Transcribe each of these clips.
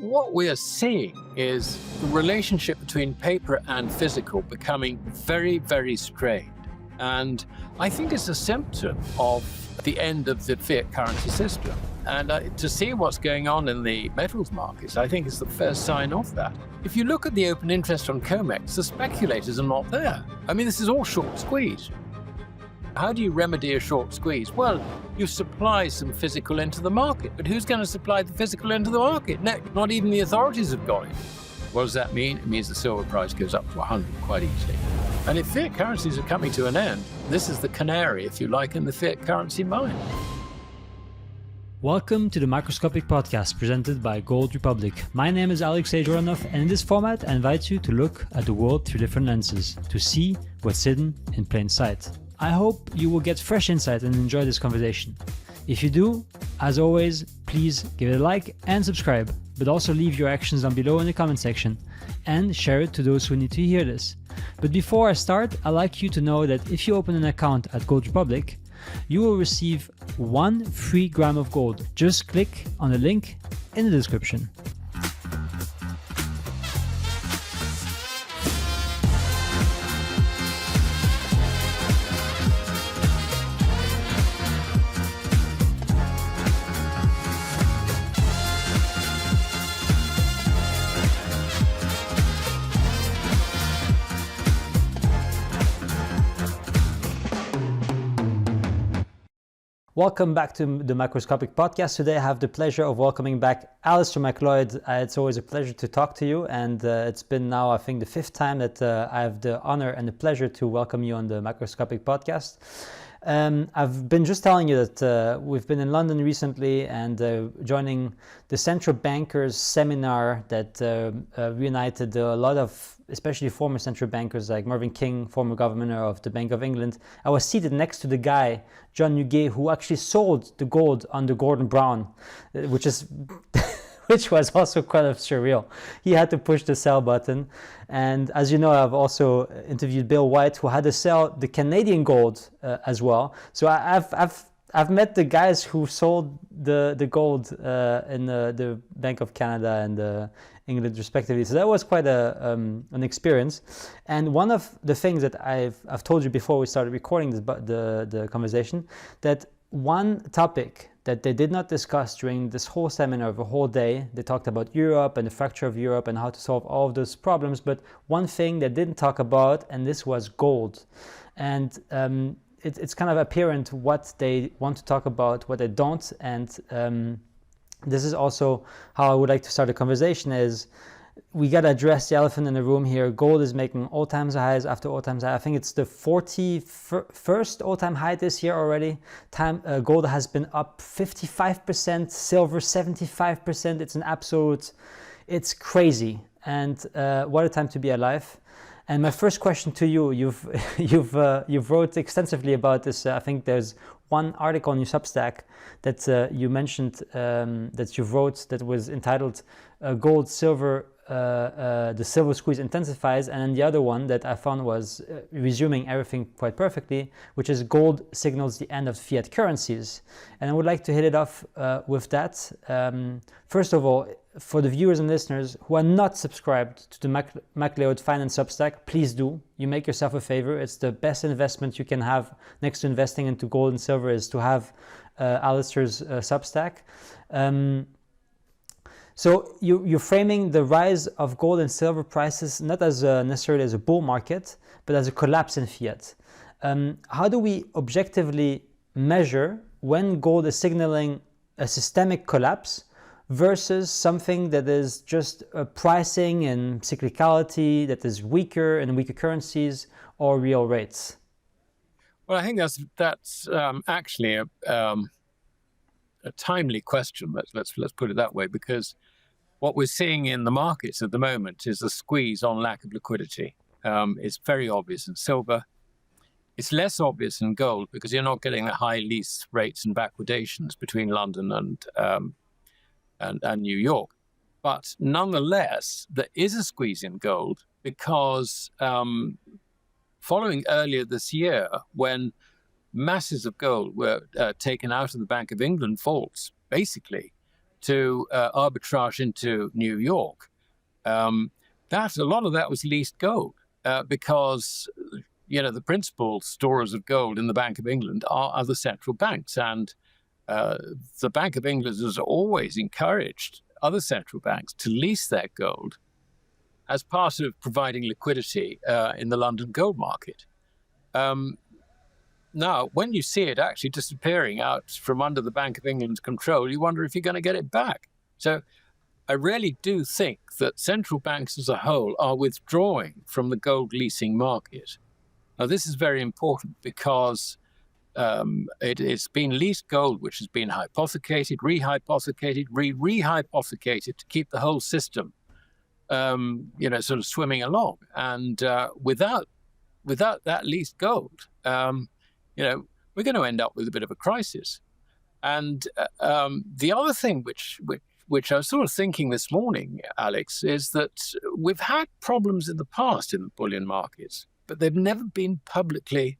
what we are seeing is the relationship between paper and physical becoming very, very strained. And I think it's a symptom of the end of the fiat currency system. And to see what's going on in the metals markets, I think is the first sign of that. If you look at the open interest on Comex, the speculators are not there. I mean, this is all short squeeze. How do you remedy a short squeeze? Well, you supply some physical into the market, but who's going to supply the physical into the market? No, not even the authorities have got it. What does that mean? It means the silver price goes up to 100 quite easily. And if fiat currencies are coming to an end, this is the canary, if you like, in the fiat currency mine. Welcome to the Microscopic Podcast presented by Gold Republic. My name is Alexei Joranov, and in this format I invite you to look at the world through different lenses, to see what's hidden in plain sight. I hope you will get fresh insight and enjoy this conversation. If you do, as always, please give it a like and subscribe, but also leave your actions down below in the comment section and share it to those who need to hear this. But before I start, I'd like you to know that if you open an account at Gold Republic, you will receive 1 free gram of gold. Just click on the link in the description. Welcome back to the Microscopic Podcast. Today I have the pleasure of welcoming back Alasdair Macleod. It's always a pleasure to talk to you, and it's been now, I think, the 5th time that I have the honor and the pleasure to welcome you on the Microscopic Podcast. I've been just telling you that we've been in London recently and joining the central bankers seminar that reunited a lot of especially former central bankers like Mervyn King, former governor of the Bank of England. I was seated next to the guy, John Newgate, who actually sold the gold under Gordon Brown, which was also kind of surreal. He had to push the sell button. And as you know, I've also interviewed Bill White, who had to sell the Canadian gold as well. So I've met the guys who sold the gold in the Bank of Canada and England respectively. So that was quite an experience. And one of the things that I've told you before we started recording the conversation, that one topic that they did not discuss during this whole seminar of a whole day, they talked about Europe and the fracture of Europe and how to solve all of those problems, but one thing they didn't talk about, and this was gold. And it's kind of apparent what they want to talk about, what they don't, and this is also how I would like to start a conversation is we got to address the elephant in the room here. Gold is making all-time highs after all-time highs. I think it's the 41st all-time high this year already. Gold has been up 55%, silver 75%. It's an absolute, it's crazy. And what a time to be alive. And my first question to you, you've wrote extensively about this. I think there's one article on your Substack that you mentioned that you wrote that was entitled "Gold, Silver, the Silver Squeeze Intensifies," and then the other one that I found was resuming everything quite perfectly, which is "Gold Signals the End of Fiat Currencies." And I would like to hit it off with that. First of all, for the viewers and listeners who are not subscribed to the Macleod Finance Substack, please do. You make yourself a favor. It's the best investment you can have next to investing into gold and silver is to have Alasdair's Substack. So you're framing the rise of gold and silver prices not as necessarily as a bull market, but as a collapse in fiat. How do we objectively measure when gold is signaling a systemic collapse versus something that is just pricing and cyclicality that is weaker and weaker currencies or real rates? Well, I think that's actually a timely question. Let's put it that way, because what we're seeing in the markets at the moment is a squeeze on lack of liquidity. It's very obvious in silver. It's less obvious in gold because you're not getting the high lease rates and backwardations between London and New York. But nonetheless, there is a squeeze in gold because following earlier this year, when masses of gold were taken out of the Bank of England vaults, basically to arbitrage into New York, a lot of that was leased gold because the principal storers of gold in the Bank of England are other central banks, and the Bank of England has always encouraged other central banks to lease their gold as part of providing liquidity in the London gold market. Now, when you see it actually disappearing out from under the Bank of England's control, you wonder if you're going to get it back. So I really do think that central banks as a whole are withdrawing from the gold leasing market. Now, this is very important because it's been leased gold, which has been hypothecated, rehypothecated, rehypothecated to keep the whole system, sort of swimming along. And without that leased gold, we're going to end up with a bit of a crisis. And the other thing which I was sort of thinking this morning, Alex, is that we've had problems in the past in the bullion markets, but they've never been publicly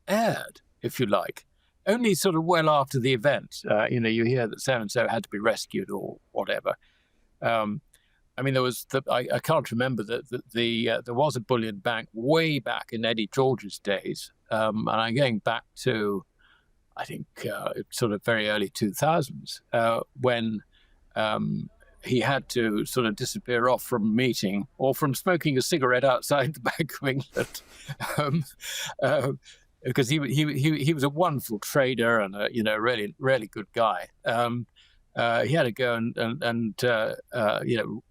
aired, if you like. Only sort of well after the event, you hear that so-and-so had to be rescued or whatever. There was I can't remember that there was a bullion bank way back in Eddie George's days, and I'm going back to, I think, sort of very early 2000s when he had to sort of disappear off from a meeting or from smoking a cigarette outside the Bank of England, because he was a wonderful trader and a really, really good guy. He had to go and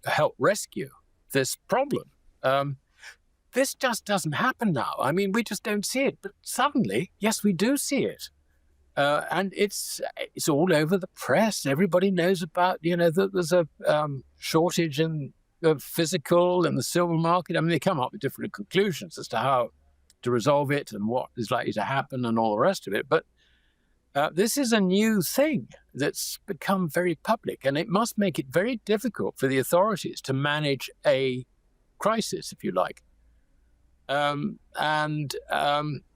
help rescue this problem. This just doesn't happen now. I mean, we just don't see it. But suddenly, yes, we do see it. And it's all over the press. Everybody knows about, that there's a shortage in the physical and the silver market. I mean, they come up with different conclusions as to how to resolve it and what is likely to happen and all the rest of it. But this is a new thing that's become very public, and it must make it very difficult for the authorities to manage a crisis, if you like.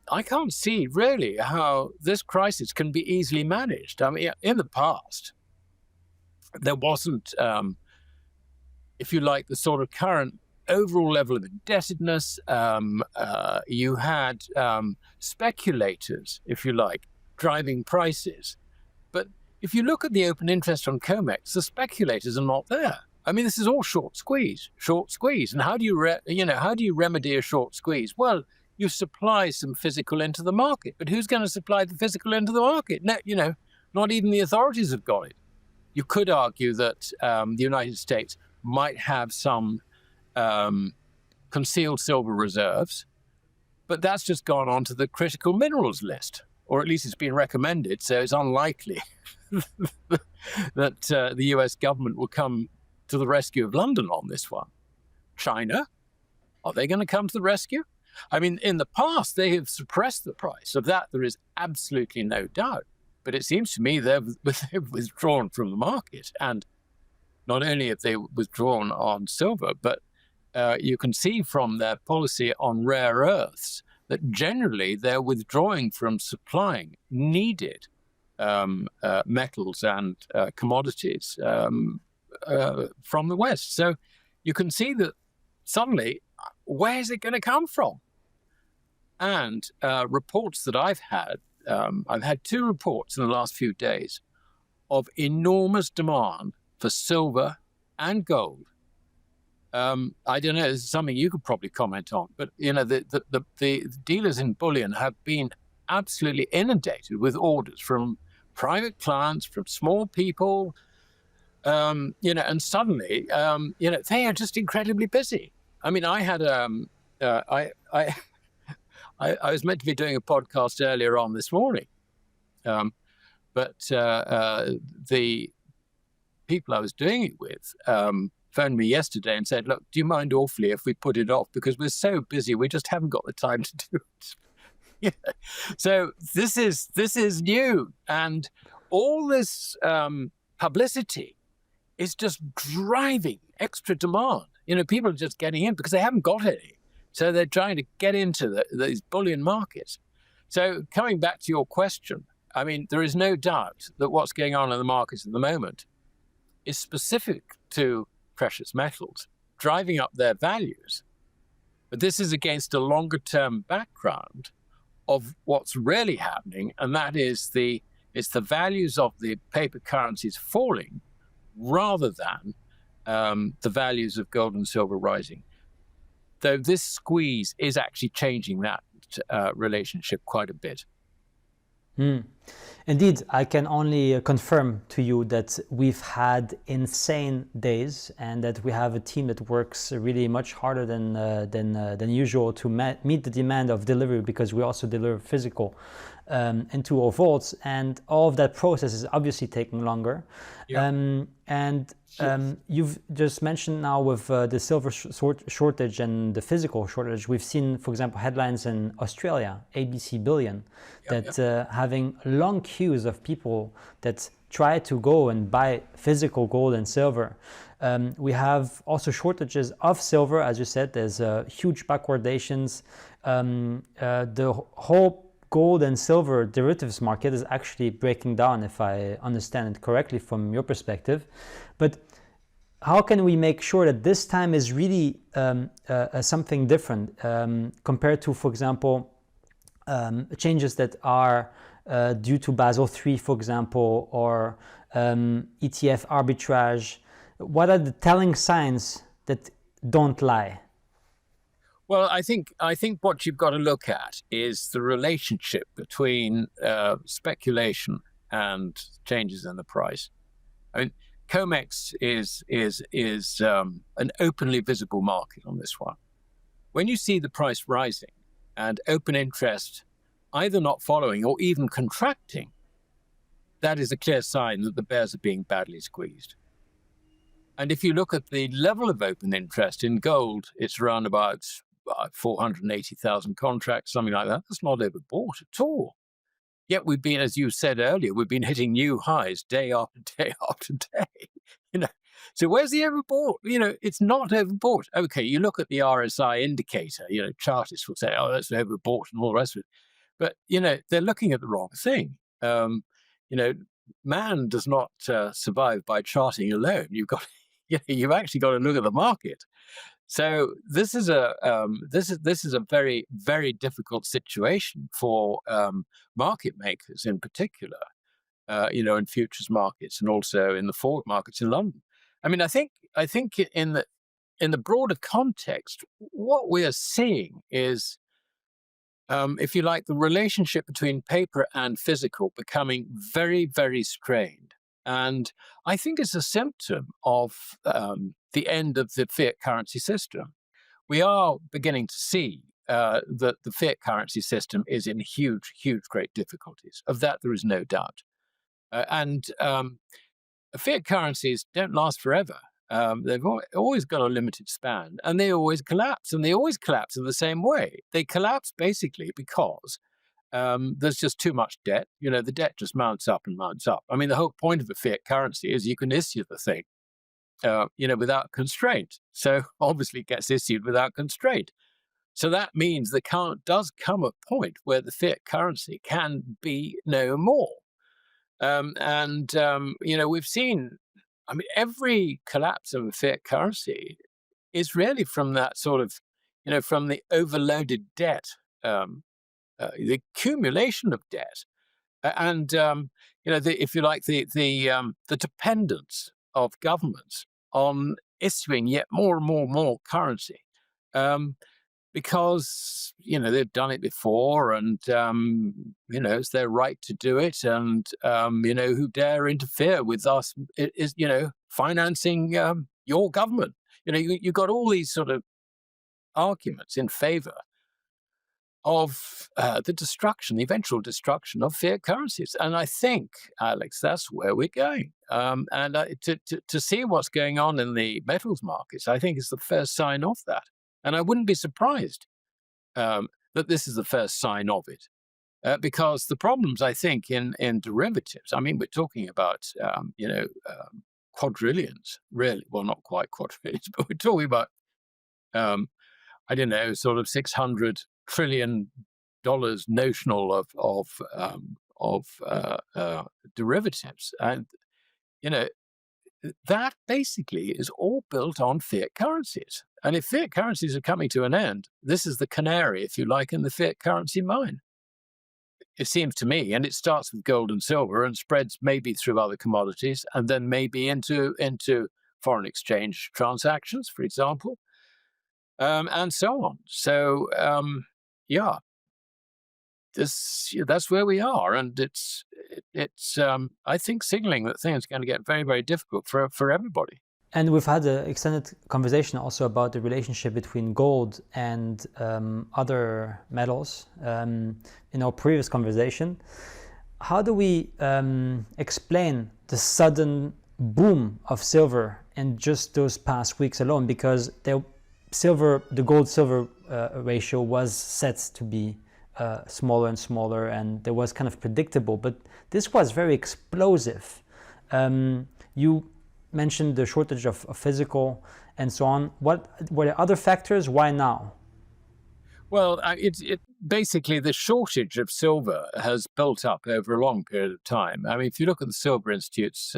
I can't see really how this crisis can be easily managed. I mean, in the past, there wasn't, if you like, the sort of current overall level of indebtedness. You had speculators, if you like, driving prices. But if you look at the open interest on Comex, the speculators are not there. I mean, this is all short squeeze. And how do you remedy a short squeeze? Well, you supply some physical into the market. But who's going to supply the physical into the market? No, not even the authorities have got it. You could argue that the United States might have some concealed silver reserves, but that's just gone onto the critical minerals list, or at least it's been recommended, so it's unlikely that the US government will come to the rescue of London on this one. China, are they going to come to the rescue? I mean, in the past, they have suppressed the price. Of that, there is absolutely no doubt. But it seems to me they've withdrawn from the market. And not only have they withdrawn on silver, but you can see from their policy on rare earths that generally they're withdrawing from supplying needed metals and commodities from the West. So you can see that suddenly, where is it going to come from? And reports that I've had two reports in the last few days of enormous demand for silver and gold. I don't know, this is something you could probably comment on, but the dealers in bullion have been absolutely inundated with orders from private clients, from small people, and suddenly, they are just incredibly busy. I mean, I had I was meant to be doing a podcast earlier on this morning, but the people I was doing it with phoned me yesterday and said, "Look, do you mind awfully if we put it off because we're so busy, we just haven't got the time to do it." So this is new, and all this publicity is just driving extra demand. People are just getting in because they haven't got any. So they're trying to get into these bullion markets. So coming back to your question, I mean, there is no doubt that what's going on in the markets at the moment is specific to precious metals, driving up their values. But this is against a longer term background of what's really happening, and that is it's the values of the paper currencies falling rather than the values of gold and silver rising. Though this squeeze is actually changing that relationship quite a bit. Indeed, I can only confirm to you that we've had insane days, and that we have a team that works really much harder than usual to meet the demand of delivery, because we also deliver physical into our vaults, and all of that process is obviously taking longer. You've just mentioned now with the silver shortage and the physical shortage, we've seen, for example, headlines in Australia, ABC billion, having long queues of people that try to go and buy physical gold and silver. We have also shortages of silver, as you said. There's huge backwardations. The whole gold and silver derivatives market is actually breaking down, if I understand it correctly from your perspective. But how can we make sure that this time is really something different compared to, for example, changes that are due to Basel III, for example, or ETF arbitrage? What are the telling signs that don't lie? Well, I think what you've got to look at is the relationship between speculation and changes in the price. I mean, Comex is an openly visible market on this one. When you see the price rising and open interest either not following or even contracting, that is a clear sign that the bears are being badly squeezed. And if you look at the level of open interest in gold, it's around about 480,000 contracts, something like that. That's not overbought at all. Yet we've been, as you said earlier, we've been hitting new highs day after day after day. So where's the overbought? It's not overbought. Okay, you look at the RSI indicator. Chartists will say, "Oh, that's overbought," and all the rest of it. But they're looking at the wrong thing. Man does not survive by charting alone. You've actually got to look at the market. So this is a very, very difficult situation for market makers in particular, in futures markets and also in the forward markets in London. I mean, I think in the broader context, what we are seeing is, if you like, the relationship between paper and physical becoming very, very strained. And I think it's a symptom of the end of the fiat currency system. We are beginning to see that the fiat currency system is in huge, huge, great difficulties. Of that, there is no doubt. Fiat currencies don't last forever. They've always got a limited span, and they always collapse, and they always collapse in the same way. They collapse basically because there's just too much debt. The debt just mounts up and mounts up. I mean, the whole point of a fiat currency is you can issue the thing, without constraint. So obviously it gets issued without constraint. So that means there does come a point where the fiat currency can be no more. We've seen, I mean, every collapse of a fiat currency is really from that sort of, from the overloaded debt, the accumulation of debt, and if you like, the dependence of governments on issuing yet more and more currency, because they've done it before, and it's their right to do it, and who dare interfere with us is financing your government. You've got all these sort of arguments in favor of the eventual destruction of fiat currencies. And I think, Alex, that's where we're going. To see what's going on in the metals markets, I think is the first sign of that. And I wouldn't be surprised that this is the first sign of it. Because the problems, I think, in derivatives, I mean, we're talking about, quadrillions, really. Well, not quite quadrillions, but we're talking about, I don't know, sort of $600 trillion notional of derivatives. And, that basically is all built on fiat currencies. And if fiat currencies are coming to an end, this is the canary, if you like, in the fiat currency mine. It seems to me, and it starts with gold and silver and spreads maybe through other commodities and then maybe into foreign exchange transactions, for example, and so on. So, yeah, that's where we are, and it's I think signaling that things are going to get very, very difficult for everybody. And we've had an extended conversation also about the relationship between gold and other metals in our previous conversation. How do we explain the sudden boom of silver in just those past weeks alone? Because the gold-silver ratio was set to be smaller and smaller, and there was kind of predictable, but this was very explosive. You mentioned the shortage of physical and so on. What were there other factors? Why now? Well, basically the shortage of silver has built up over a long period of time. I mean, if you look at the Silver Institute's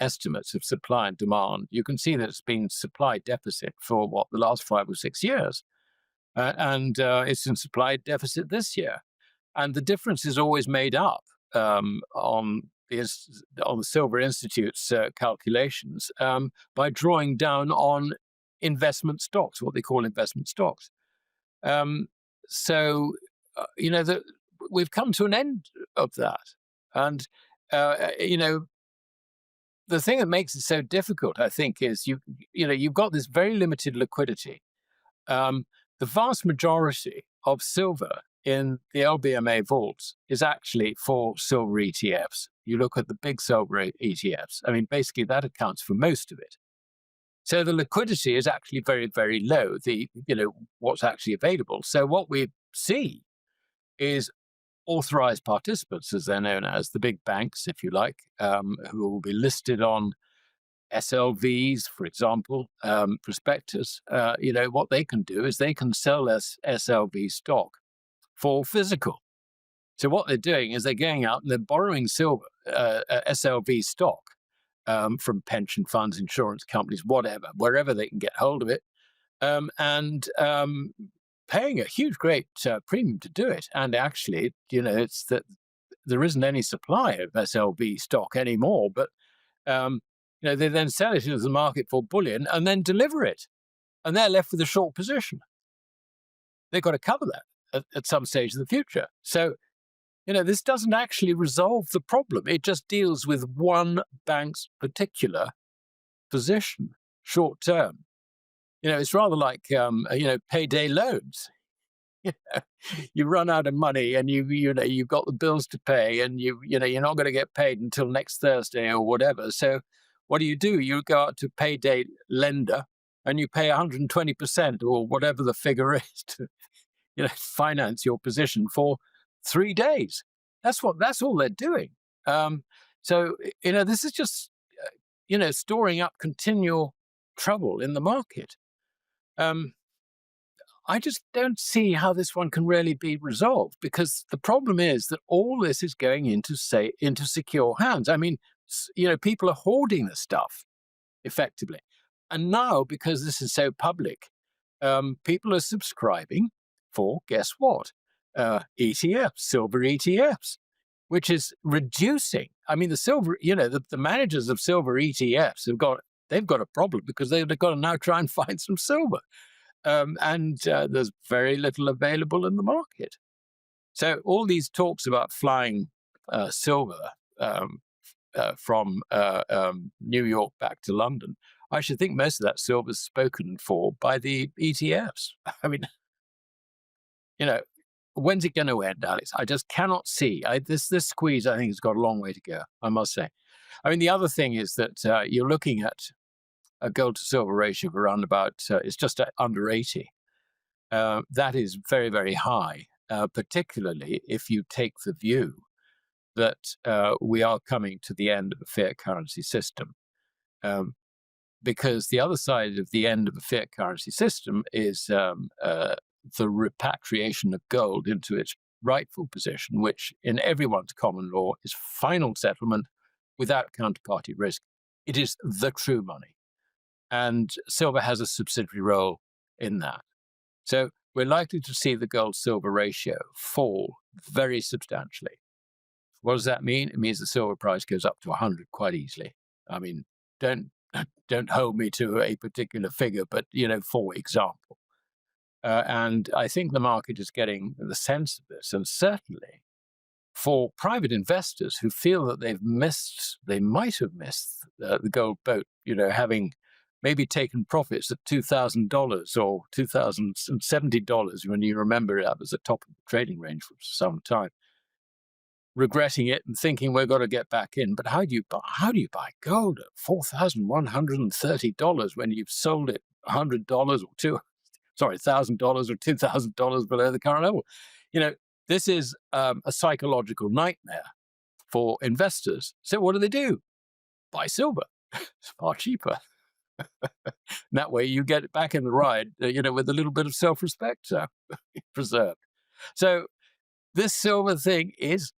estimates of supply and demand, you can see that it's been supply deficit for the last 5 or 6 years, and it's in supply deficit this year, and the difference is always made up on the Silver Institute's calculations by drawing down on investment stocks, what they call investment stocks. So, we've come to an end of that. And, the thing that makes it so difficult, I think, is you've got this very limited liquidity. The vast majority of silver in the LBMA vaults is actually for silver ETFs. You look at the big silver ETFs. I mean, basically that accounts for most of it. So the liquidity is actually very, very low, what's actually available. So what we see is authorized participants, as they're known as, the big banks, if you like, who will be listed on SLVs, for example, prospectus. What they can do is they can sell SLV stock for physical. So what they're doing is they're going out and they're borrowing silver, SLV stock, from pension funds, insurance companies, wherever they can get hold of it, and paying a huge, great premium to do it. And actually, it's that there isn't any supply of SLV stock anymore, but they then sell it into the market for bullion and then deliver it, and they're left with a short position. They've got to cover that at some stage in the future. So, this doesn't actually resolve the problem. It just deals with one bank's particular position, short term. It's rather like, payday loans. You run out of money and you've got the bills to pay, and you're not going to get paid until next Thursday or whatever. So what do? You go out to payday lender and you pay 120% or whatever the figure is to finance your position for 3 days. That's all they're doing. So this is just storing up continual trouble in the market. I just don't see how this one can really be resolved, because the problem is that all this is going into secure hands. I mean, people are hoarding the stuff effectively, and now because this is so public, people are subscribing for, guess what? ETFs, silver ETFs, which is reducing. I mean, the silver, the managers of silver ETFs they've got a problem, because they've got to now try and find some silver. And there's very little available in the market. So all these talks about flying silver from New York back to London, I should think most of that silver is spoken for by the ETFs. I mean, when's it going to end, Alex? I just cannot see. This squeeze, I think, has got a long way to go, I must say. I mean, the other thing is that you're looking at a gold to silver ratio of around about, it's just under 80. That is very, very high, particularly if you take the view that we are coming to the end of a fiat currency system. Because the other side of the end of a fiat currency system is the repatriation of gold into its rightful position, which in everyone's common law is final settlement without counterparty risk It is the true money. And silver has a subsidiary role in that. So we're likely to see the gold-silver ratio fall very substantially. What does that mean? It means the silver price goes up to 100 quite easily. I mean, don't hold me to a particular figure, but, for example. And I think the market is getting the sense of this. And certainly for private investors who feel that they might have missed the gold boat, having maybe taken profits at $2,000 or $2,070 when you remember that was the top of the trading range for some time, regretting it and thinking we've got to get back in. But how do you buy gold at $4,130 when you've sold it $100 or $1,000 or $2,000 below the current level? This is a psychological nightmare for investors. So what do? Buy silver. It's far cheaper. That way you get it back in the ride, with a little bit of self-respect preserved. So this silver thing is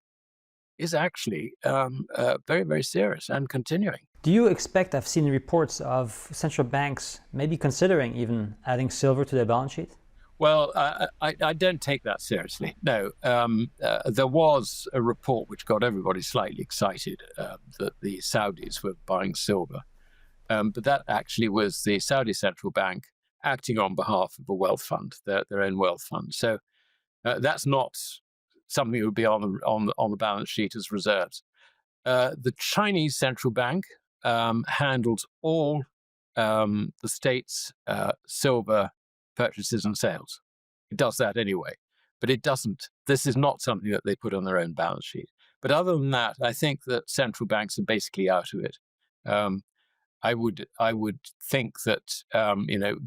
actually very, very serious and continuing. Do you expect, I've seen reports of central banks maybe considering even adding silver to their balance sheet? Well, I don't take that seriously. No, there was a report which got everybody slightly excited that the Saudis were buying silver. But that actually was the Saudi central bank acting on behalf of a wealth fund, their own wealth fund. So that's not something that would be on the balance sheet as reserves. The Chinese central bank handles all the state's silver purchases and sales. It does that anyway, but it doesn't. This is not something that they put on their own balance sheet. But other than that, I think that central banks are basically out of it. I would think that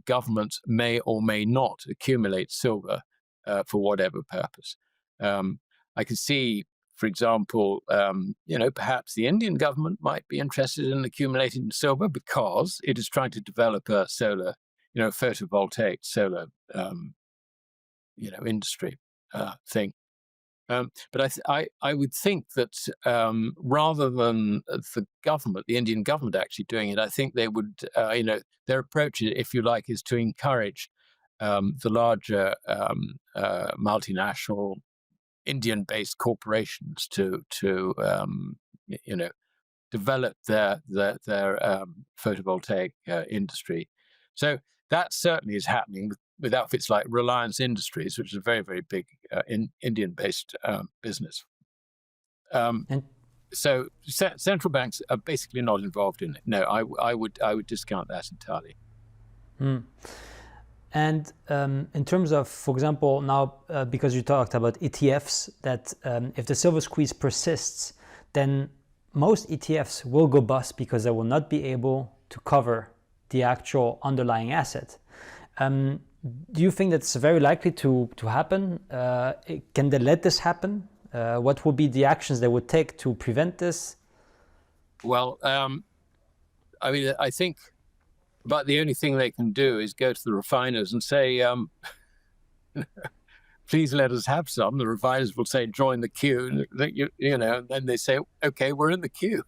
governments may or may not accumulate silver for whatever purpose. I could see, for example, perhaps the Indian government might be interested in accumulating silver because it is trying to develop a solar, photovoltaic solar, industry thing. But I would think that rather than the Indian government actually doing it, I think they would, their approach, if you like, is to encourage the larger multinational Indian-based corporations to develop their photovoltaic industry. So that certainly is happening with outfits like Reliance Industries, which is a very, very big Indian-based business. So central banks are basically not involved in it. No, I would discount that entirely. And in terms of, for example, now because you talked about ETFs, that if the silver squeeze persists, then most ETFs will go bust because they will not be able to cover the actual underlying asset. Do you think that's very likely to happen? Can they let this happen? What would be the actions they would take to prevent this? Well, I think about the only thing they can do is go to the refiners and say, please let us have some. The refiners will say, join the queue. And then they say, okay, we're in the queue.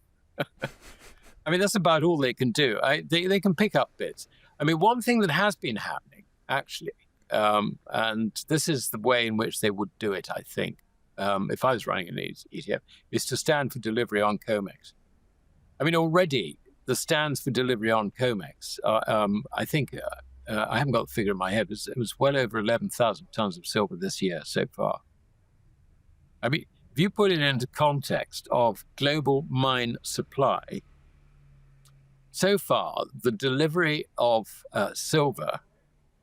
That's about all they can do. They can pick up bits. One thing that has been happening, actually, and this is the way in which they would do it, I think, if I was running an ETF, is to stand for delivery on Comex. Already the stands for delivery on Comex, I think, I haven't got the figure in my head, it was well over 11,000 tons of silver this year so far. If you put it into context of global mine supply, so far, the delivery of silver,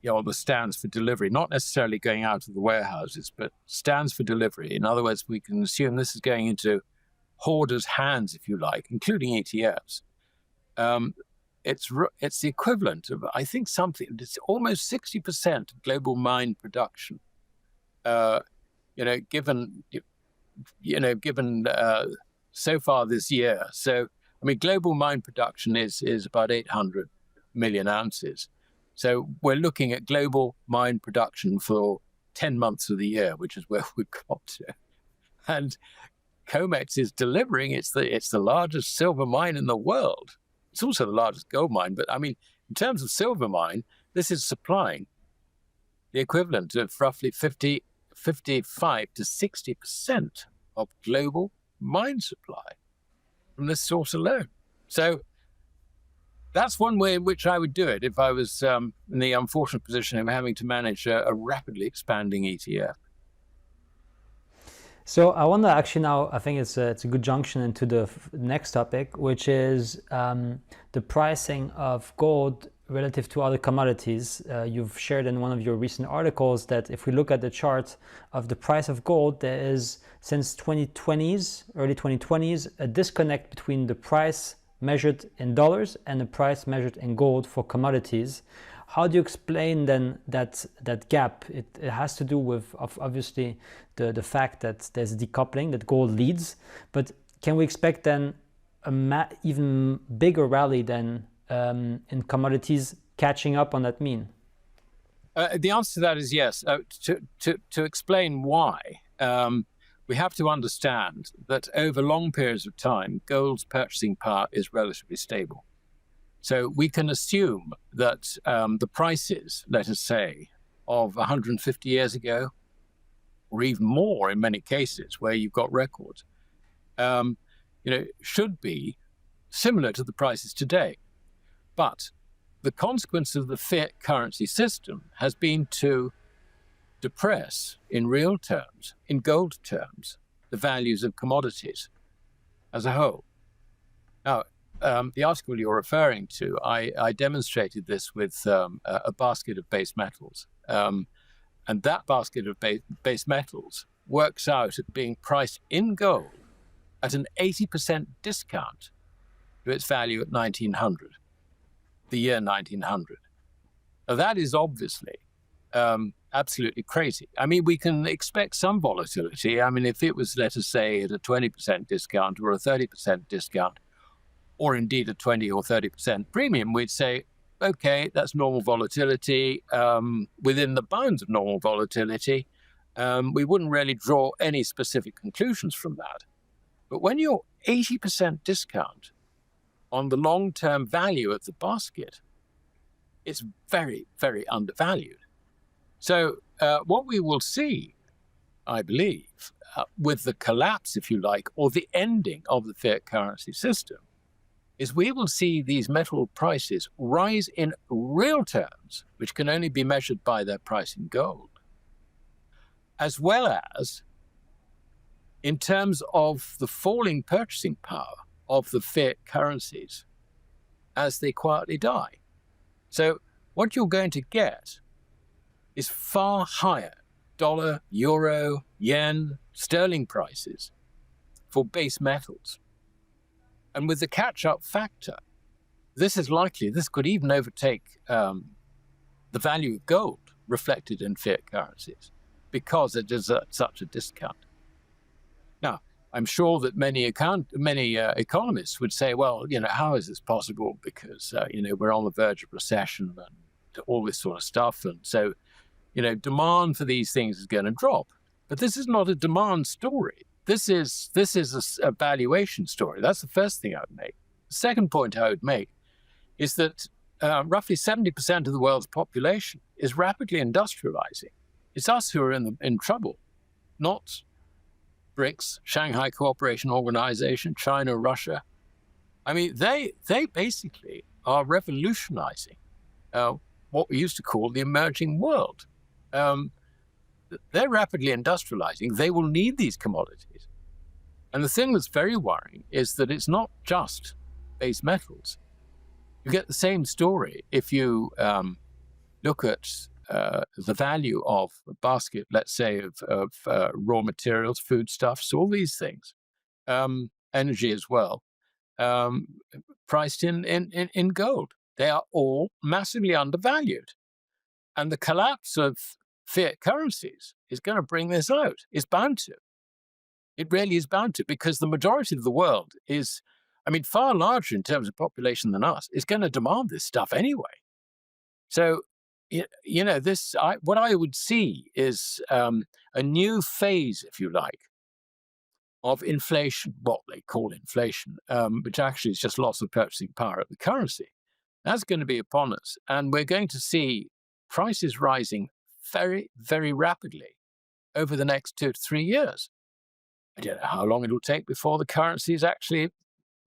the stands for delivery, not necessarily going out of the warehouses, but stands for delivery. In other words, we can assume this is going into hoarders' hands, if you like, including ETFs. It's the equivalent of, I think, it's almost 60% of global mine production. Given so far this year. So, global mine production is about 800 million ounces. So we're looking at global mine production for 10 months of the year, which is where we've got to. And Comex is delivering. It's the largest silver mine in the world. It's also the largest gold mine, but I mean, in terms of silver mine, this is supplying the equivalent of roughly 55 to 60% of global mine supply from this source alone. So that's one way in which I would do it if I was in the unfortunate position of having to manage a rapidly expanding ETF. So I want to actually now, I think it's a good junction into the next topic, which is the pricing of gold relative to other commodities. You've shared in one of your recent articles that if we look at the chart of the price of gold, there is, since early 2020s, a disconnect between the price measured in dollars and the price measured in gold for commodities. How do you explain then that gap? It has to do with obviously the fact that there's decoupling, that gold leads, but can we expect then even bigger rally than in commodities catching up on that mean? The answer to that is yes. To explain why, we have to understand that over long periods of time, gold's purchasing power is relatively stable. So we can assume that the prices, let us say, of 150 years ago, or even more in many cases where you've got records, should be similar to the prices today. But the consequence of the fiat currency system has been to depress, in real terms, in gold terms, the values of commodities as a whole. Now, the article you're referring to, I demonstrated this with a basket of base metals. And that basket of base metals works out at being priced in gold at an 80% discount to its value at 1900, the year 1900. Now, that is obviously absolutely crazy. I mean, we can expect some volatility. I mean, if it was, let us say, at a 20% discount or a 30% discount, or indeed a 20 or 30% premium, we'd say, okay, that's normal volatility. Within the bounds of normal volatility, we wouldn't really draw any specific conclusions from that. But when you're 80% discount on the long-term value of the basket, it's very, very undervalued. So what we will see, I believe, with the collapse, if you like, or the ending of the fiat currency system, is we will see these metal prices rise in real terms, which can only be measured by their price in gold, as well as in terms of the falling purchasing power of the fiat currencies as they quietly die. So what you're going to get is far higher dollar, euro, yen, sterling prices for base metals. And with the catch-up factor, this could even overtake the value of gold reflected in fiat currencies because it is at such a discount. Now, I'm sure that many economists would say, well, how is this possible? Because, we're on the verge of recession and all this sort of stuff. And so, demand for these things is going to drop. But this is not a demand story. This is a valuation story. That's the first thing I would make. The second point I would make is that roughly 70% of the world's population is rapidly industrializing. It's us who are in trouble, not BRICS, Shanghai Cooperation Organization, China, Russia. I mean, they basically are revolutionizing what we used to call the emerging world. They're rapidly industrializing. They will need these commodities. And the thing that's very worrying is that it's not just base metals. You get the same story if you look at the value of a basket, let's say, of raw materials, foodstuffs, all these things, energy as well, priced in gold. They are all massively undervalued. And the collapse of fiat currencies is going to bring this out. It's bound to. It really is bound to, because the majority of the world is, far larger in terms of population than us, is going to demand this stuff anyway. So, what I would see is a new phase, if you like, of inflation, what they call inflation, which actually is just loss of purchasing power of the currency. That's going to be upon us. And we're going to see prices rising very, very rapidly over the next 2 to 3 years. I don't know how long it'll take before the currencies actually,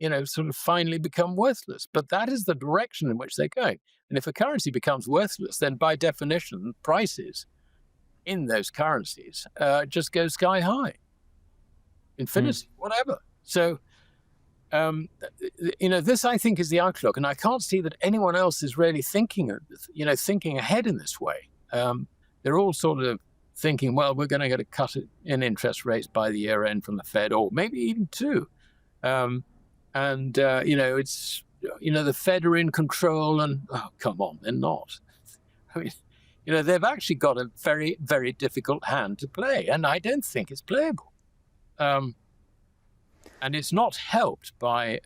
sort of finally become worthless. But that is the direction in which they're going. And if a currency becomes worthless, then by definition, prices in those currencies just go sky high. Infinity, whatever. So, this I think is the outlook, and I can't see that anyone else is really thinking ahead in this way. They're all sort of thinking, well, we're going to get a cut in interest rates by the year end from the Fed, or maybe even 2. It's the Fed are in control, and oh, come on, they're not. I mean, they've actually got a very, very difficult hand to play, and I don't think it's playable. And it's not helped by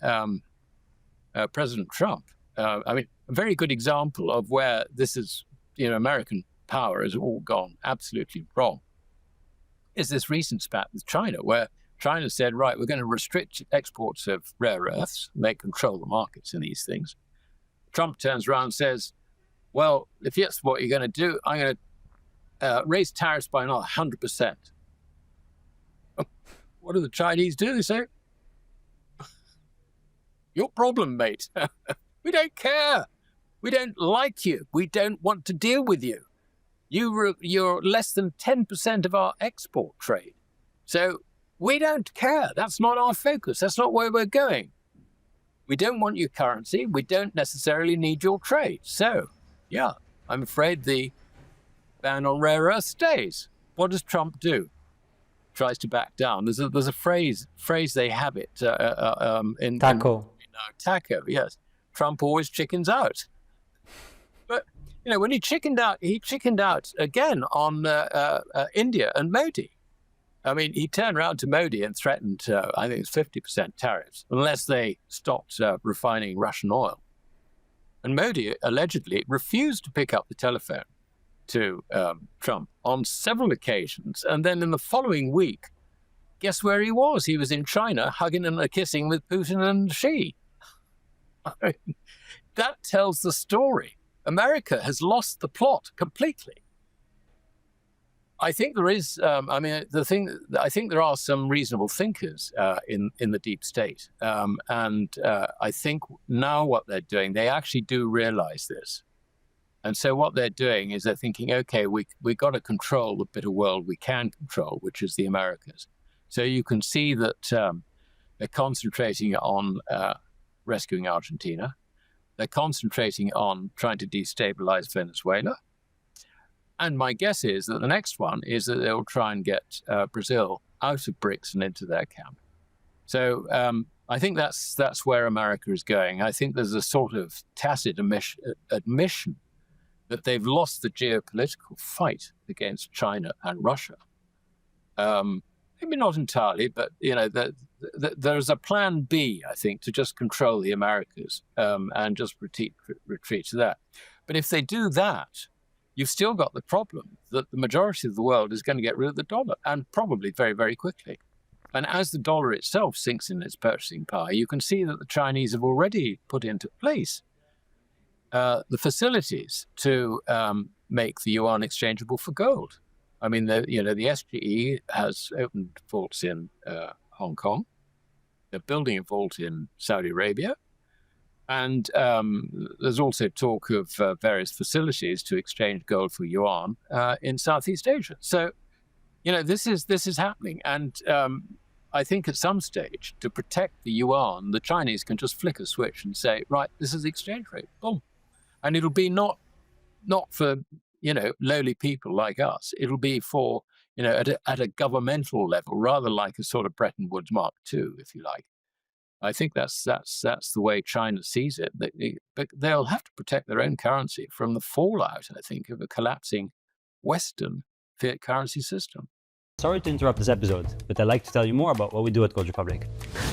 President Trump. A very good example of where this is, American power has all gone absolutely wrong is this recent spat with China, where China said, right, we're going to restrict exports of rare earths. They control the markets in these things. Trump turns around and says, well, if that's what you're going to do, I'm going to raise tariffs by another 100%. What do the Chinese do? They say, your problem, mate. We don't care. We don't like you. We don't want to deal with you. You're less than 10% of our export trade. So we don't care. That's not our focus. That's not where we're going. We don't want your currency. We don't necessarily need your trade. So, yeah, I'm afraid the ban on rare earth stays. What does Trump do? Tries to back down. There's a phrase they have it in taco. Taco, yes. Trump always chickens out. But when he chickened out again on India and Modi. I mean, he turned around to Modi and threatened, I think it's 50% tariffs, unless they stopped refining Russian oil. And Modi allegedly refused to pick up the telephone to Trump on several occasions. And then in the following week, guess where he was? He was in China, hugging and kissing with Putin and Xi. That tells the story. America has lost the plot completely. I think there is, I think there are some reasonable thinkers in the deep state. I think now what they're doing, they actually do realize this. And so what they're doing is they're thinking, okay, we got to control the bit of world we can control, which is the Americas. So you can see that they're concentrating on rescuing Argentina. They're concentrating on trying to destabilize Venezuela. And my guess is that the next one is that they'll try and get Brazil out of BRICS and into their camp. So I think that's where America is going. I think there's a sort of tacit admission that they've lost the geopolitical fight against China and Russia. Maybe not entirely, but there's a plan B, I think, to just control the Americas and just retreat to that. But if they do that, you've still got the problem that the majority of the world is going to get rid of the dollar, and probably very, very quickly. And as the dollar itself sinks in its purchasing power, you can see that the Chinese have already put into place the facilities to make the yuan exchangeable for gold. I mean, the SGE has opened vaults in Hong Kong. They're building a vault in Saudi Arabia. And there's also talk of various facilities to exchange gold for yuan in Southeast Asia. So, this is happening. And I think at some stage, to protect the yuan, the Chinese can just flick a switch and say, right, this is the exchange rate. Boom. And it'll be not for, lowly people like us. It'll be for, at a governmental level, rather like a sort of Bretton Woods Mark II, if you like. I think that's the way China sees it. But they'll have to protect their own currency from the fallout, I think, of a collapsing Western fiat currency system. Sorry to interrupt this episode, but I'd like to tell you more about what we do at Gold Republic.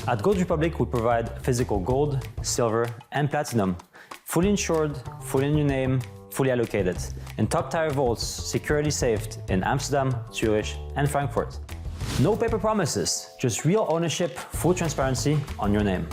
At Gold Republic, we provide physical gold, silver, and platinum, fully insured, fully in your name, fully allocated, in top-tier vaults, securely saved in Amsterdam, Zurich, and Frankfurt. No paper promises, just real ownership, full transparency on your name.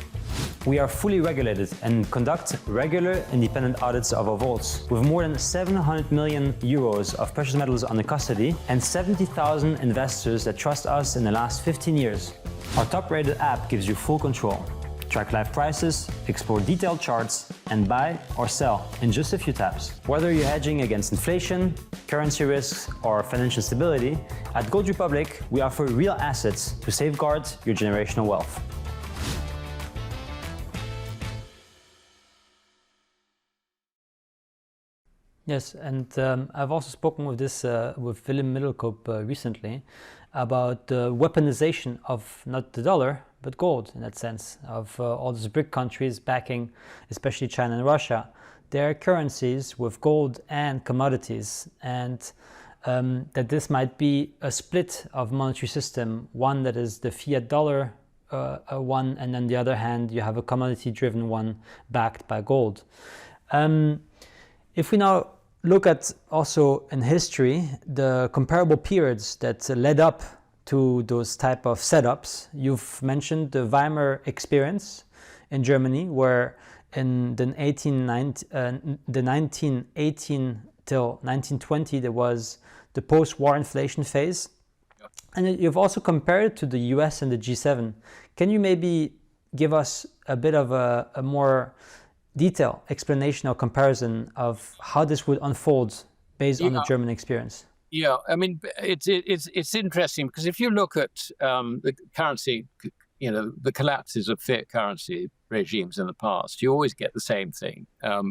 We are fully regulated and conduct regular independent audits of our vaults, with more than 700 million euros of precious metals under custody and 70,000 investors that trust us in the last 15 years. Our top-rated app gives you full control. Track live prices, explore detailed charts, and buy or sell in just a few taps. Whether you're hedging against inflation, currency risks, or financial stability, at Gold Republic, we offer real assets to safeguard your generational wealth. Yes, and I've also spoken with with Willem Middelkoop recently about the weaponization of not the dollar, but gold in that sense, of all these BRIC countries backing, especially China and Russia, their currencies with gold and commodities, and that this might be a split of monetary system, one that is the fiat dollar one, and on the other hand, you have a commodity-driven one backed by gold. If we now look at also in history the comparable periods that led up to those type of setups, you've mentioned the Weimar experience in Germany, where in the 1918 till 1920 there was the post-war inflation phase. Yep. And you've also compared it to the US and the G7. Can you maybe give us a bit of a more detailed explanation or comparison of how this would unfold based on the German experience? Yeah, I mean, it's interesting because if you look at the currency, the collapses of fiat currency regimes in the past, you always get the same thing.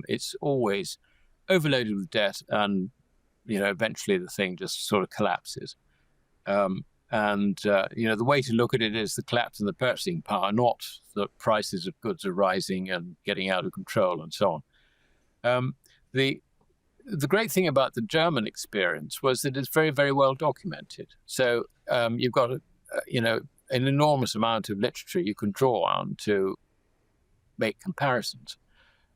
It's always overloaded with debt, and eventually the thing just sort of collapses. The way to look at it is the collapse in the purchasing power, not that prices of goods are rising and getting out of control and so on. The great thing about the German experience was that it's very, very well documented. So you've got an enormous amount of literature you can draw on to make comparisons.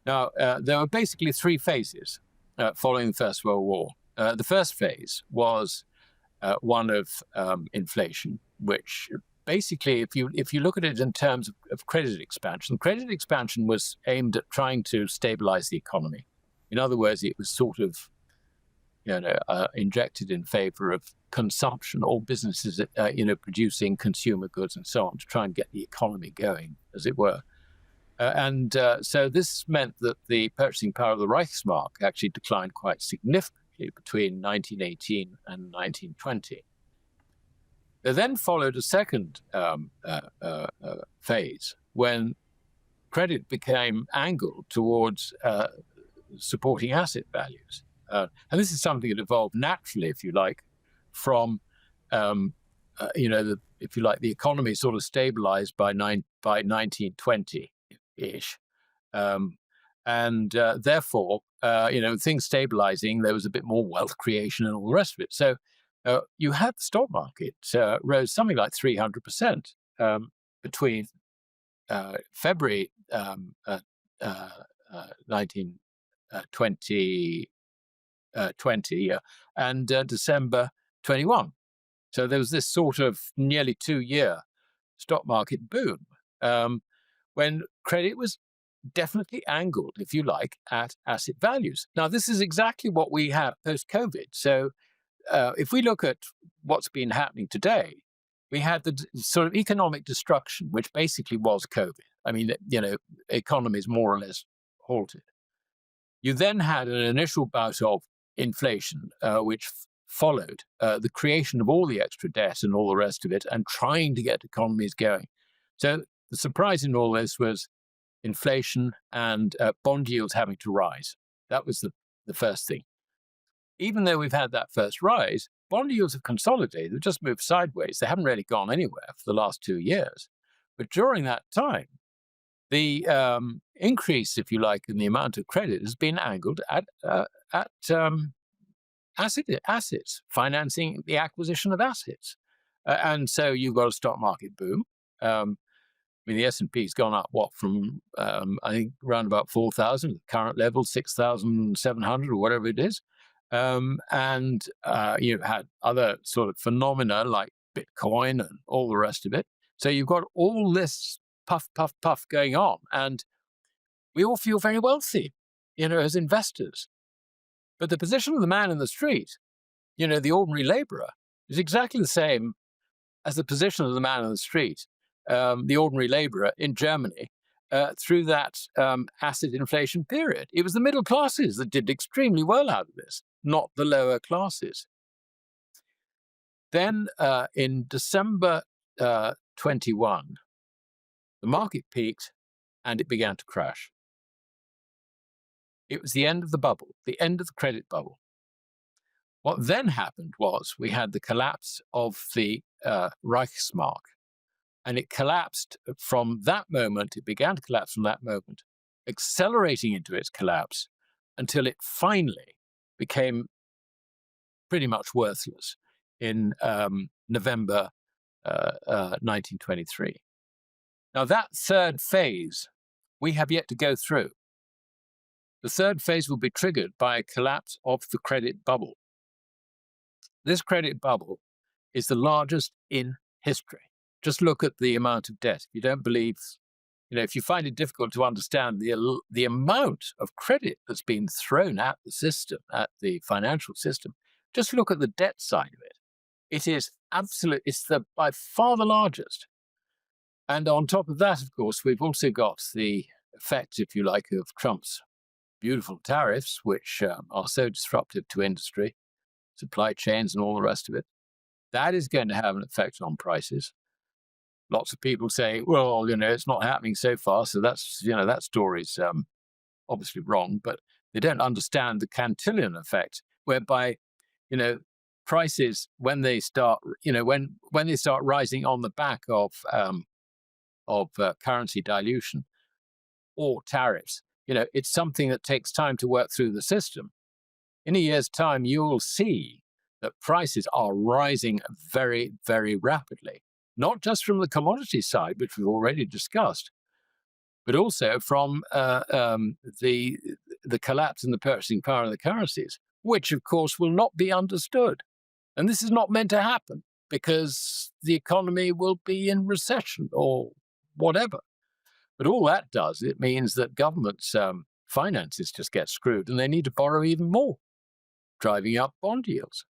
Now, there were basically three phases following the First World War. The first phase was one of inflation, which basically, if you look at it in terms of credit expansion was aimed at trying to stabilize the economy. In other words, it was sort of injected in favor of consumption, all businesses producing consumer goods and so on, to try and get the economy going, as it were. So this meant that the purchasing power of the Reichsmark actually declined quite significantly between 1918 and 1920. There then followed a second phase when credit became angled towards supporting asset values. And this is something that evolved naturally, if you like, from, if you like, the economy sort of stabilized by 1920-ish. Therefore, things stabilizing, there was a bit more wealth creation and all the rest of it. So you had the stock market rose something like 300% between February 2020 and December 21. So there was this sort of nearly 2-year stock market boom when credit was definitely angled, if you like, at asset values. Now, this is exactly what we have post-COVID. So if we look at what's been happening today, we had the sort of economic destruction, which basically was COVID. I mean, economies more or less halted. You then had an initial bout of inflation, which followed the creation of all the extra debt and all the rest of it, and trying to get economies going. So the surprise in all this was inflation and bond yields having to rise. That was the first thing. Even though we've had that first rise, bond yields have consolidated. They've just moved sideways. They haven't really gone anywhere for the last 2 years. But during that time, the increase, if you like, in the amount of credit has been angled at assets, financing the acquisition of assets. And so you've got a stock market boom. I mean, the S&P's gone up, from, I think, around about 4,000, current level, 6,700 or whatever it is. You've had other sort of phenomena like Bitcoin and all the rest of it. So you've got all this puff, puff, puff going on, and we all feel very wealthy, as investors. But the position of the man in the street, the ordinary laborer, is exactly the same as the position of the man in the street, the ordinary laborer in Germany, through that acid inflation period. It was the middle classes that did extremely well out of this, not the lower classes. Then in December 21, the market peaked and it began to crash. It was the end of the bubble, the end of the credit bubble. What then happened was we had the collapse of the Reichsmark, and it collapsed from that moment. It began to collapse from that moment, accelerating into its collapse until it finally became pretty much worthless in November 1923. Now, that third phase we have yet to go through. The third phase will be triggered by a collapse of the credit bubble. This credit bubble is the largest in history. Just look at the amount of debt. If you don't believe, if you find it difficult to understand the amount of credit that's been thrown at the system, at the financial system, just look at the debt side of it. It is by far the largest. And on top of that, of course, we've also got the effect, if you like, of Trump's beautiful tariffs, which are so disruptive to industry, supply chains, and all the rest of it. That is going to have an effect on prices. Lots of people say, well, it's not happening so far, so that's, that story's obviously wrong, but they don't understand the Cantillon effect, whereby, prices, when they start, when they start rising on the back of currency dilution or tariffs, it's something that takes time to work through the system. In a year's time, you'll see that prices are rising very, very rapidly, not just from the commodity side, which we've already discussed, but also from the collapse in the purchasing power of the currencies, which, of course, will not be understood. And this is not meant to happen because the economy will be in recession or whatever. But all that does, it means that governments' finances just get screwed and they need to borrow even more, driving up bond yields.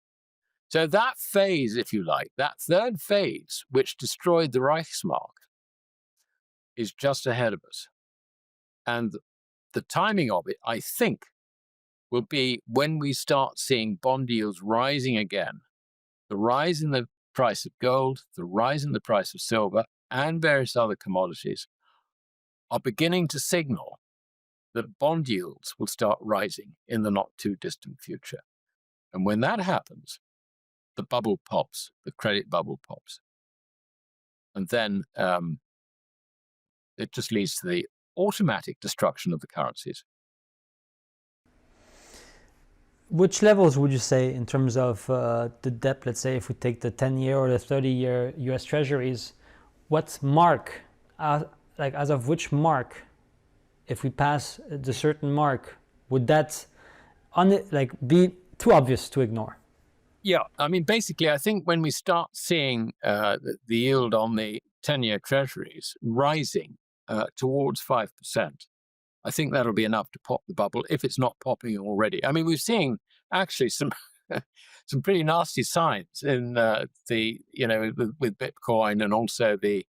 So that phase, if you like, that third phase, which destroyed the Reichsmark, is just ahead of us. And the timing of it, I think, will be when we start seeing bond yields rising again. The rise in the price of gold, the rise in the price of silver, and various other commodities are beginning to signal that bond yields will start rising in the not too distant future. And when that happens, the bubble pops, the credit bubble pops. And then it just leads to the automatic destruction of the currencies. Which levels would you say in terms of the debt, let's say if we take the 10-year or the 30-year US Treasuries, what mark, as of which mark, if we pass the certain mark, would that be too obvious to ignore? Yeah, I mean, basically, I think when we start seeing the yield on the 10-year Treasuries rising towards 5%, I think that'll be enough to pop the bubble if it's not popping already. I mean, we've seen actually some some pretty nasty signs in with Bitcoin and also the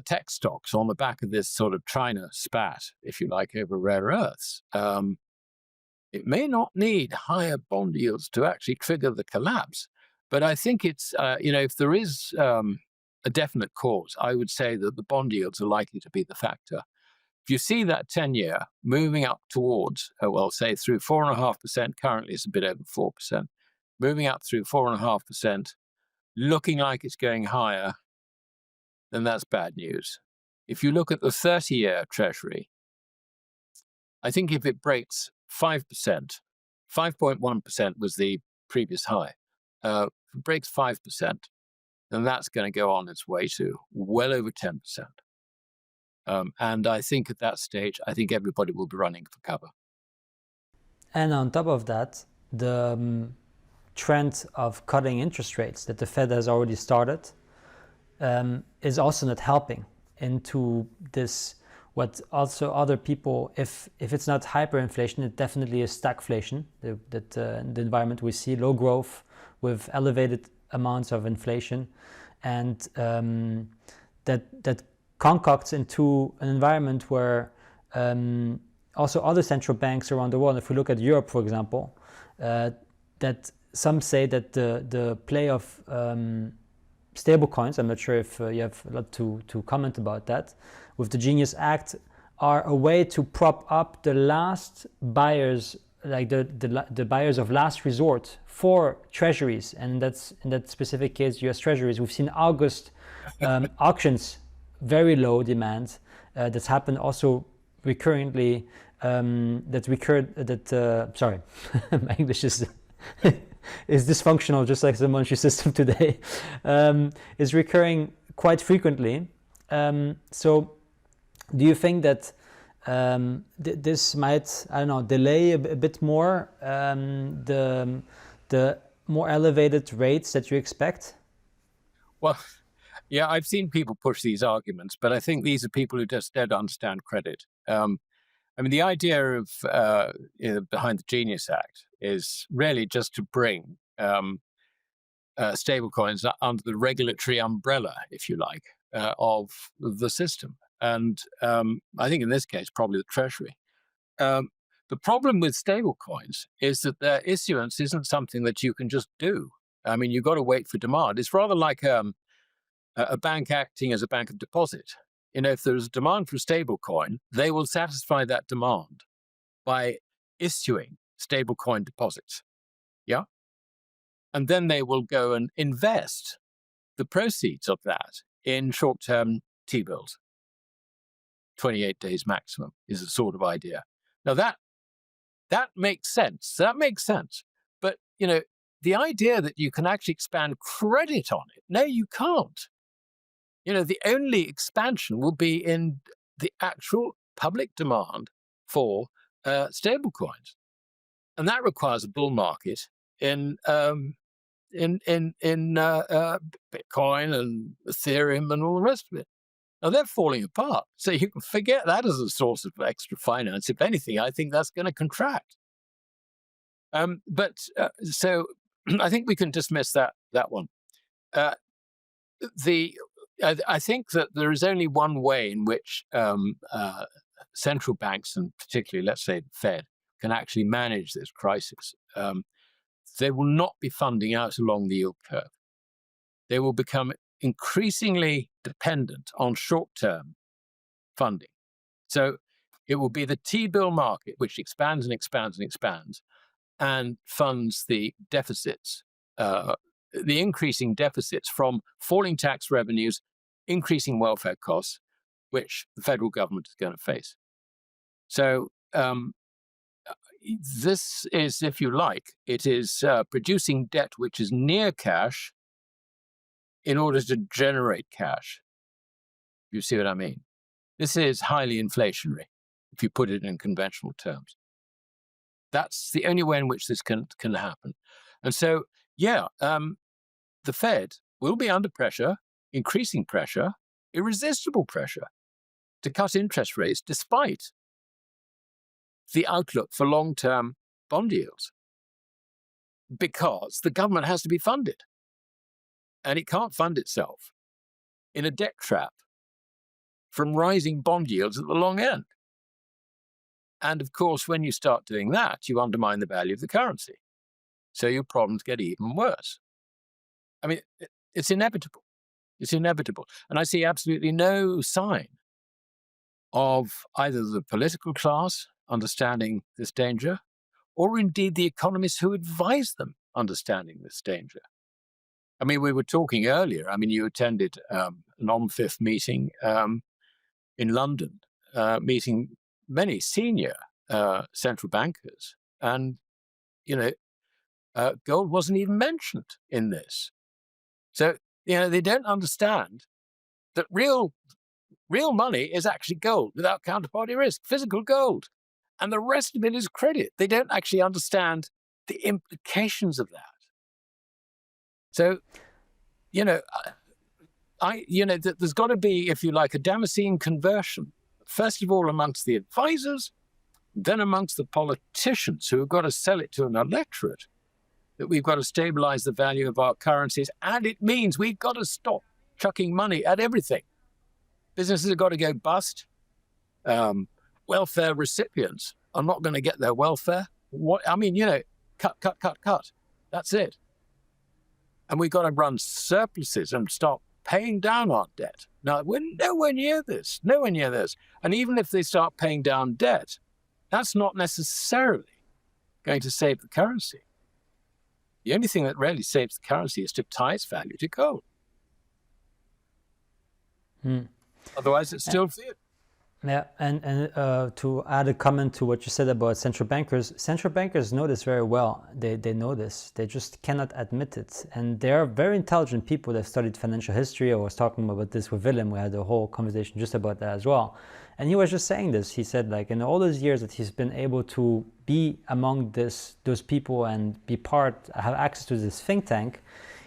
tech stocks on the back of this sort of China spat, if you like, over rare earths. It may not need higher bond yields to actually trigger the collapse, but I think it's if there is a definite cause, I would say that the bond yields are likely to be the factor. If you see that 10-year moving up towards, say through 4.5%, currently it's a bit over 4%, moving up through 4.5%, looking like it's going higher, then that's bad news. If you look at the 30-year Treasury, I think if it breaks 5%, 5.1% was the previous high, if it breaks 5%, then that's going to go on its way to well over 10%. And I think at that stage, I think everybody will be running for cover. And on top of that, the trend of cutting interest rates that the Fed has already started is also not helping into this, what also other people, if it's not hyperinflation, it definitely is stagflation, the environment we see, low growth with elevated amounts of inflation, and that concocts into an environment where also other central banks around the world, if we look at Europe, for example, that some say that the play of stablecoins, I'm not sure if you have a lot to comment about that, with the Genius Act, are a way to prop up the last buyers, like the buyers of last resort for treasuries, and that's in that specific case US treasuries. We've seen August auctions, very low demand, that's happened also recurrently, sorry, my English is is dysfunctional, just like the monetary system today, is recurring quite frequently. So do you think that this might, I don't know, delay a bit more the more elevated rates that you expect? Well, yeah, I've seen people push these arguments, but I think these are people who just don't understand credit. I mean, the idea of behind the Genius Act is really just to bring stablecoins under the regulatory umbrella, if you like, of the system. And I think in this case, probably the Treasury. The problem with stablecoins is that their issuance isn't something that you can just do. I mean, you've got to wait for demand. It's rather like a bank acting as a bank of deposit. You know, if there's a demand for a stablecoin, they will satisfy that demand by issuing stablecoin deposits. Yeah. And then they will go and invest the proceeds of that in short-term T-bills. 28 days maximum is the sort of idea. Now that makes sense. That makes sense. But, you know, the idea that you can actually expand credit on it, no, you can't. You know, the only expansion will be in the actual public demand for stablecoins, and that requires a bull market in Bitcoin and Ethereum and all the rest of it. Now they're falling apart, so you can forget that as a source of extra finance. If anything, I think that's going to contract. So I think we can dismiss that one. I think that there is only one way in which central banks, and particularly, let's say, the Fed, can actually manage this crisis. They will not be funding out along the yield curve. They will become increasingly dependent on short-term funding. So it will be the T-bill market which expands and expands and expands and funds the deficits, the increasing deficits from falling tax revenues, increasing welfare costs, which the federal government is going to face. So this is, if you like, it is producing debt which is near cash in order to generate cash. You see what I mean? This is highly inflationary, if you put it in conventional terms. That's the only way in which this can happen. And so, yeah, the Fed will be under pressure, increasing pressure, irresistible pressure to cut interest rates despite the outlook for long-term bond yields, because the government has to be funded. And it can't fund itself in a debt trap from rising bond yields at the long end. And of course, when you start doing that, you undermine the value of the currency. So your problems get even worse. I mean, it's inevitable. It's inevitable. And I see absolutely no sign of either the political class understanding this danger, or indeed the economists who advise them understanding this danger. I mean, we were talking earlier, I mean, you attended an on-fifth meeting in London, meeting many senior central bankers. And, you know, gold wasn't even mentioned in this. So, you know, they don't understand that real money is actually gold without counterparty risk, physical gold. And the rest of it is credit. They don't actually understand the implications of that. So, there's got to be, if you like, a Damascene conversion. First of all, amongst the advisors, then amongst the politicians who have got to sell it to an electorate that we've got to stabilize the value of our currencies. And it means we've got to stop chucking money at everything. Businesses have got to go bust. Welfare recipients are not going to get their welfare. Cut. That's it. And we've got to run surpluses and start paying down our debt. Now, we're nowhere near this. And even if they start paying down debt, that's not necessarily going to save the currency. The only thing that really saves the currency is to tie its value to gold. Otherwise, it's still fiat. Yeah, and to add a comment to what you said about central bankers know this very well. They know this. They just cannot admit it. And they are very intelligent people that have studied financial history. I was talking about this with Willem. We had a whole conversation just about that as well. And he was just saying this. He said, like, in all those years that he's been able to be among those people and have access to this think tank,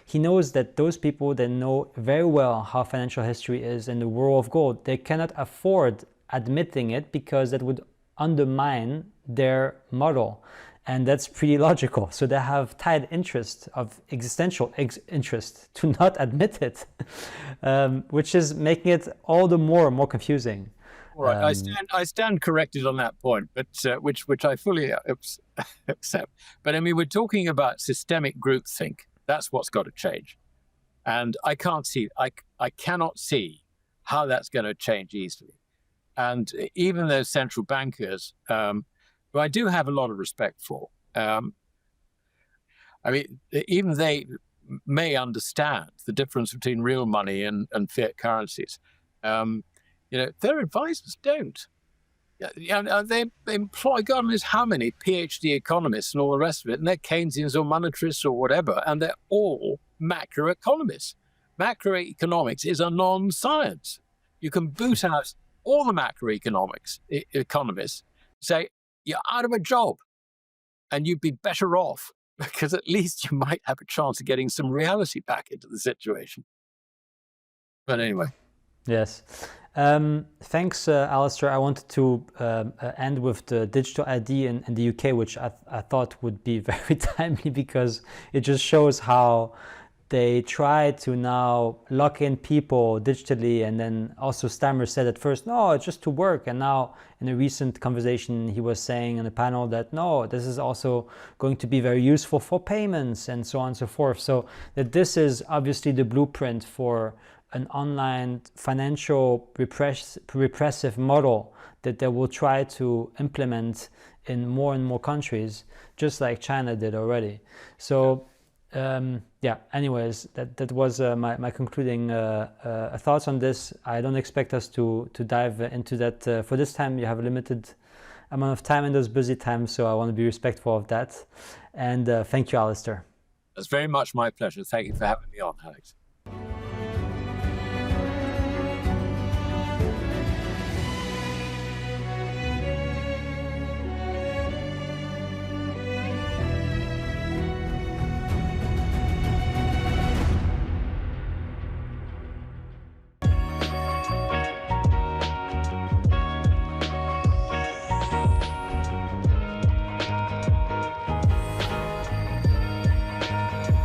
he knows that those people, they know very well how financial history is in the world of gold. They cannot afford admitting it because that would undermine their model. And that's pretty logical. So they have tied interest of existential interest to not admit it, which is making it all the more confusing. Right, I stand corrected on that point, but which I fully accept. But I mean, we're talking about systemic groupthink. That's what's got to change, and I cannot see how that's going to change easily. And even those central bankers, who I do have a lot of respect for, even they may understand the difference between real money and fiat currencies. Their advisors don't. They employ God knows how many PhD economists and all the rest of it, and they're Keynesians or monetarists or whatever, and they're all macroeconomists. Macroeconomics is a non-science. You can boot out all the macroeconomics economists, say you're out of a job, and you'd be better off because at least you might have a chance of getting some reality back into the situation. But anyway. Yes. Thanks, Alasdair. I wanted to end with the digital ID in the UK, which I thought would be very timely because it just shows how they try to now lock in people digitally. And then also Stammer said at first, no, it's just to work. And now in a recent conversation, he was saying on a panel that, no, this is also going to be very useful for payments and so on and so forth. So that this is obviously the blueprint for an online financial repressive model that they will try to implement in more and more countries, just like China did already. So anyways, that was my concluding thoughts on this. I don't expect us to dive into that for this time. You have a limited amount of time in those busy times, so I want to be respectful of that. And thank you, Alasdair. It's very much my pleasure. Thank you for having me on, Alex.